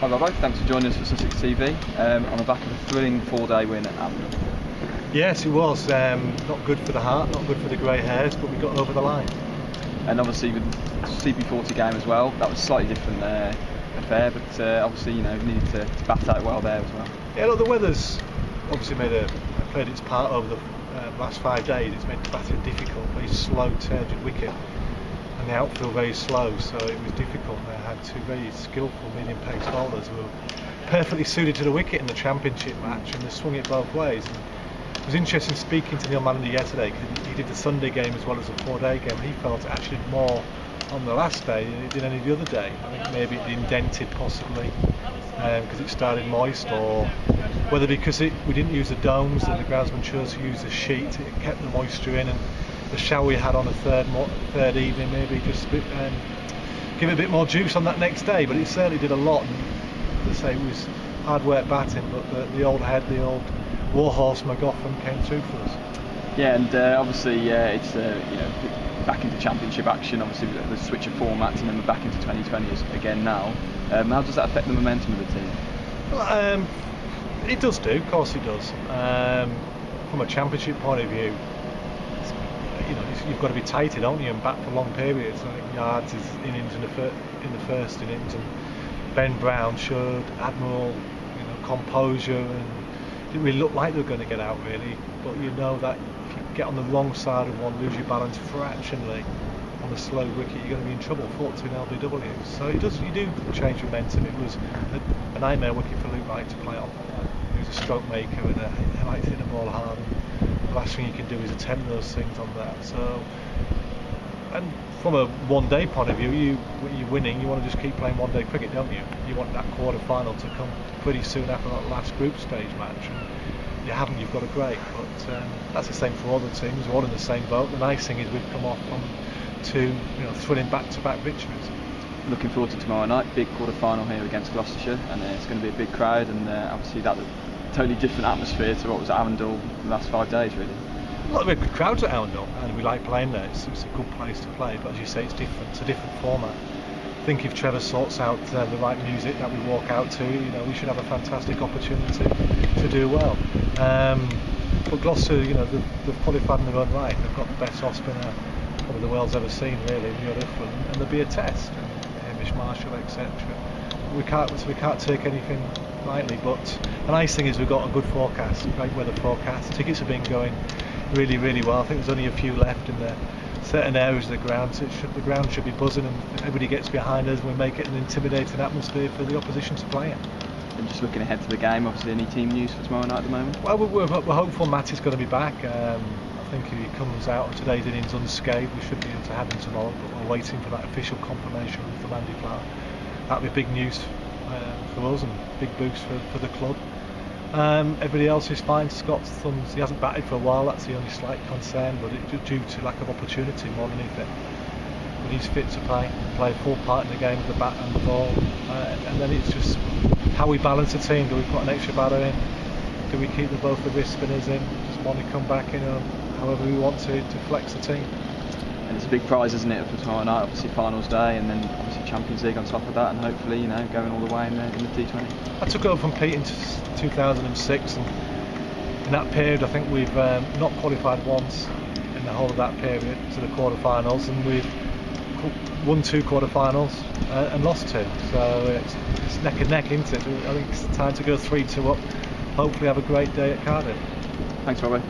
Hi Robbo, thanks for joining us for Sussex TV. On the back of a thrilling 4-day win at Arundel. Yes, it was. Not good for the heart, not good for the grey hairs, but we got over the line. And obviously with the CP40 game as well, that was a slightly different affair, but obviously we needed to bat out well there as well. Yeah, look, the weather's obviously played its part over the last 5 days. It's made the batting difficult, very slow, turgid wicket, and the outfield very slow, so it was difficult. They had two very skillful medium pace bowlers who were perfectly suited to the wicket in the championship match, and they swung it both ways. And it was interesting speaking to Neil Manander yesterday, because he did the Sunday game as well as the 4-day game, and he felt it actually did more on the last day than it did any of the other day. I think maybe it indented possibly because it started moist, or whether because we didn't use the domes and the groundsman chose to use the sheet, it kept the moisture in, and the shower we had on the third evening maybe just give it a bit more juice on that next day. But it certainly did a lot, and as I say, it was hard work batting, but the old head, the old warhorse McGoffin came through for us. Yeah, and obviously it's back into championship action, obviously the switch of formats, and then we're back into 2020 again now. How does that affect the momentum of the team? Well, it does do, of course it does. From a championship point of view, you've got to be tighter, don't you, and bat for long periods. I think Yards is innings in the first innings, and Ben Brown showed admirable composure, and it didn't really look like they were going to get out really. But you know that if you get on the wrong side of one, lose your balance fractionally on a slow wicket, you're going to be in trouble. 42 LBWs. So you do change momentum. It was a nightmare wicket for Luke Wright to play on. He was a stroke maker, and he liked to hit the ball hard. The last thing you can do is attempt those things on that. So, and from a one-day point of view, you're winning. You want to just keep playing one-day cricket, don't you? You want that quarter-final to come pretty soon after that last group stage match. And you haven't, you've got a break. But that's the same for all the teams. We're all in the same boat. The nice thing is we've come off on two thrilling back-to-back victories. Looking forward to tomorrow night, big quarter-final here against Gloucestershire, and it's going to be a big crowd, and obviously that's a totally different atmosphere to what was at Arundel the last 5 days, really. Well, we have good crowds at Arundel, and we like playing there. It's a good place to play, but as you say, it's different. It's a different format. I think if Trevor sorts out the right music that we walk out to, we should have a fantastic opportunity to do well. But Gloucester, they've qualified in their own right. They've got the best off spinner probably the world's ever seen, really, in Europe, and there'll be a test. Hamish Marshall, etc. We can't take anything lightly, but the nice thing is we've got a good forecast, great weather forecast. Tickets have been going really, really well. I think there's only a few left in the certain areas of the ground, so the ground should be buzzing, and everybody gets behind us, and we make it an intimidating atmosphere for the opposition to play in. And just looking ahead to the game, obviously any team news for tomorrow night at the moment? Well, we're hopeful Matt is going to be back. I think if he comes out of today's innings unscathed, we should be able to have him tomorrow, but we're waiting for that official confirmation from Andy Clark. That'll be big news for us, and big boost for the club. Everybody else is fine. Scott's thumbs, he hasn't batted for a while, that's the only slight concern, but it's due to lack of opportunity more than anything. But he's fit to play a full part in the game with the bat and the ball, and then it's just how we balance the team. Do we put an extra batter in? Do we keep both the wrist spinners in? Just want to come back in however we want to flex the team. And it's a big prize, isn't it, for tomorrow night? Obviously finals day, and then obviously Champions League on top of that, and hopefully going all the way in the t20. I took over from Pete in 2006, and in that period I think we've not qualified once in the whole of that period to the quarter-finals, and we've won 2 quarter-finals and lost 2. So it's neck and neck, isn't it? I think it's time to go 3-2 up. Hopefully have a great day at Cardiff. Thanks, Robbo.